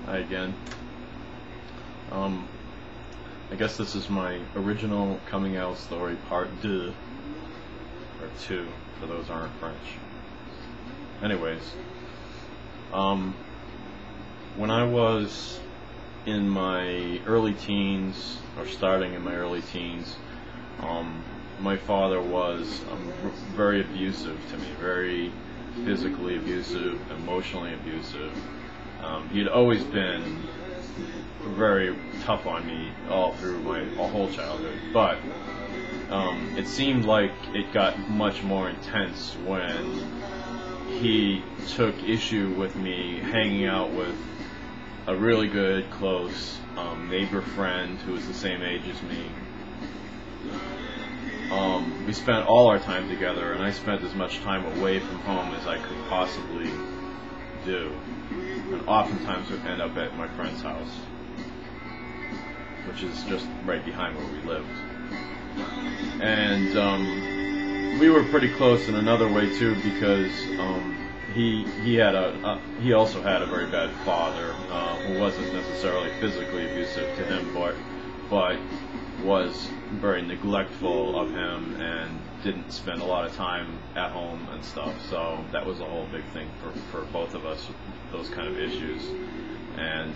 Hi again. I guess this is my original coming out story, part 2, or 2, for those who aren't French. Anyways, when I was in my early teens, or starting in my early teens, my father was very abusive to me, very physically abusive, emotionally abusive. He'd always been very tough on me all through my whole childhood, but it seemed like it got much more intense when he took issue with me hanging out with a really good, close neighbor friend who was the same age as me. We spent all our time together, and I spent as much time away from home as I could possibly do, and oftentimes would end up at my friend's house, which is just right behind where we lived. And we were pretty close in another way too, because he also had a very bad father who wasn't necessarily physically abusive to him, but was very neglectful of him and didn't spend a lot of time at home and stuff. So that was a whole big thing for both of us, those kind of issues. And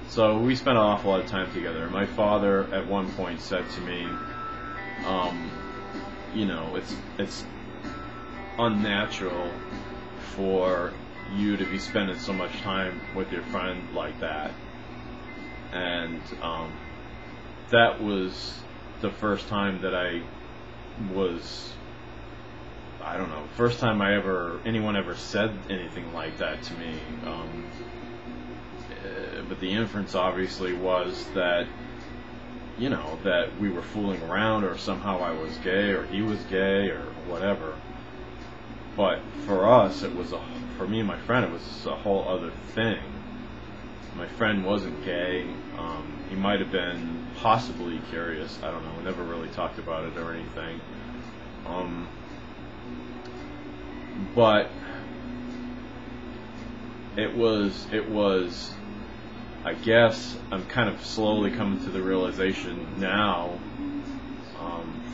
so we spent an awful lot of time together. My father at one point said to me, you know, it's unnatural for you to be spending so much time with your friend like that. And that was the first time that first time anyone ever said anything like that to me. But the inference obviously was that, you know, that we were fooling around, or somehow I was gay, or he was gay, or whatever. But for us, for me and my friend, it was a whole other thing. My friend wasn't gay. He might have been possibly curious. I don't know. We never really talked about it or anything. But it was, I guess, I'm kind of slowly coming to the realization now,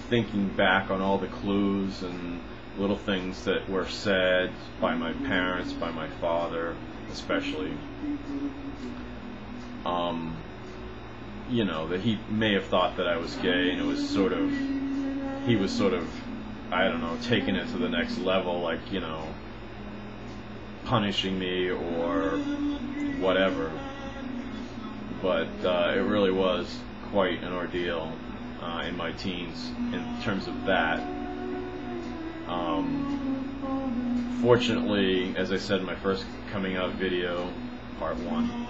thinking back on all the clues and little things that were said by my parents, by my father especially, you know, that he may have thought that I was gay, and he was sort of, I don't know, taking it to the next level, like, you know, punishing me or whatever. But it really was quite an ordeal in my teens in terms of that. Fortunately, as I said in my first coming out video, part 1,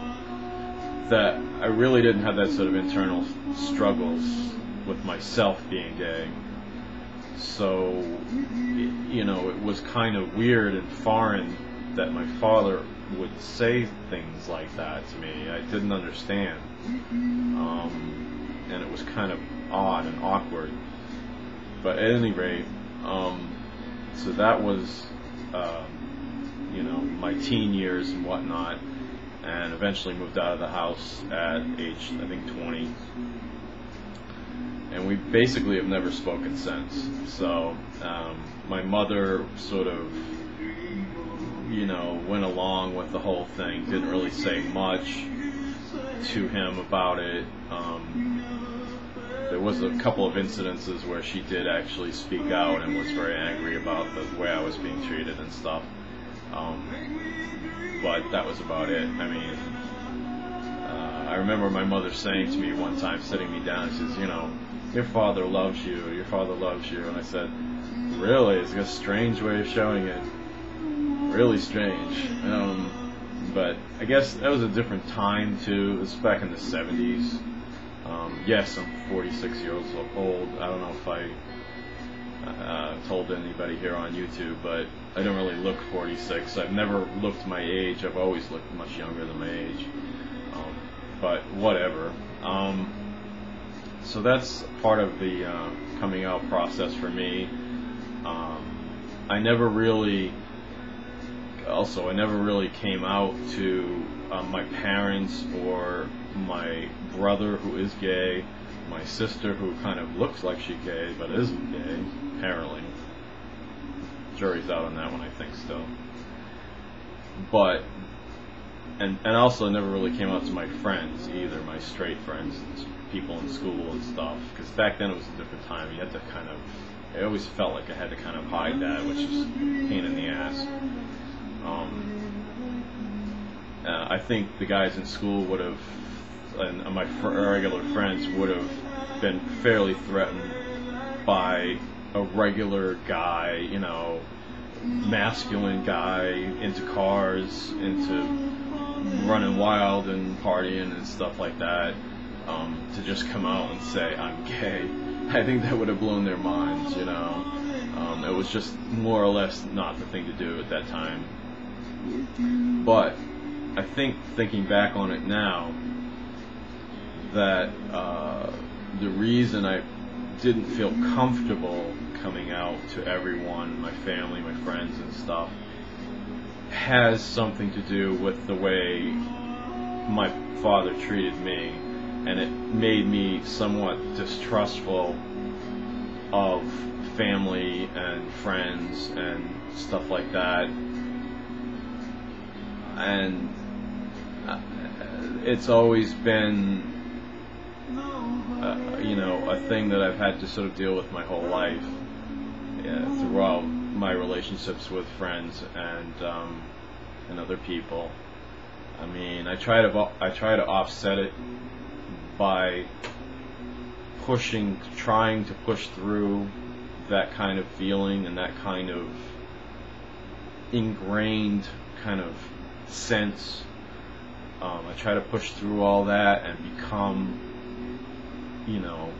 that I really didn't have that sort of internal struggles with myself being gay. So, you know, it was kind of weird and foreign that my father would say things like that to me. I didn't understand. And it was kind of odd and awkward. But at any rate, so that was, you know, my teen years and whatnot, and eventually moved out of the house at age, I think, 20. And we basically have never spoken since. So my mother sort of, you know, went along with the whole thing, didn't really say much to him about it. There was a couple of incidences where she did actually speak out and was very angry about the way I was being treated and stuff. But that was about it. I mean, I remember my mother saying to me one time, sitting me down, she says, you know, your father loves you, your father loves you. And I said, really? It's a strange way of showing it. Really strange. But I guess that was a different time too. It was back in the 70s. Yes, I'm 46 years old. I don't know if I told anybody here on YouTube, but I don't really look 46. I've never looked my age. I've always looked much younger than my age. But whatever. So that's part of the coming out process for me. I never really also, I never really came out to my parents or my brother, who is gay, my sister, who kind of looks like she's gay but isn't gay, apparently. Jury's out on that one, I think, still. But, and also never really came out to my friends either, my straight friends, people in school and stuff, because back then it was a different time. You had to kind of, I always felt like I had to kind of hide that, which is a pain in the ass. I think the guys in school would have, and my regular friends would have been fairly threatened by a regular guy, you know, masculine guy, into cars, into running wild and partying and stuff like that, to just come out and say, I'm gay. I think that would have blown their minds, you know. It was just more or less not the thing to do at that time. But I think, thinking back on it now, that the reason I didn't feel comfortable coming out to everyone, my family, my friends and stuff, has something to do with the way my father treated me, and it made me somewhat distrustful of family and friends and stuff like that. And it's always been you know, a thing that I've had to sort of deal with my whole life, throughout my relationships with friends and other people. I mean, I try to offset it by trying to push through that kind of feeling and that kind of ingrained kind of sense. I try to push through all that and become, you know,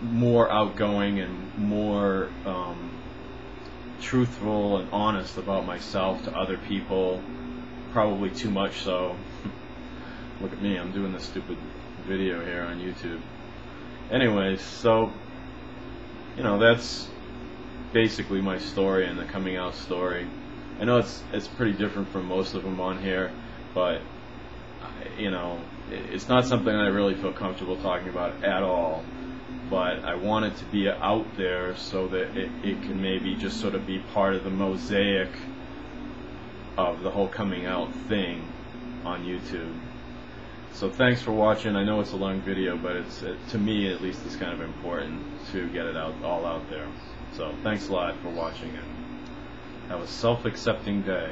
more outgoing and more truthful and honest about myself to other people, probably too much so. Look at me, I'm doing this stupid video here on YouTube. Anyways, so, you know, that's basically my story and the coming out story. I know it's pretty different from most of them on here, but, you know, it's not something I really feel comfortable talking about at all. But I want it to be out there so that it can maybe just sort of be part of the mosaic of the whole coming out thing on YouTube. So thanks for watching. I know it's a long video, but to me at least it's kind of important to get it all out there. So thanks a lot for watching, and have a self-accepting day.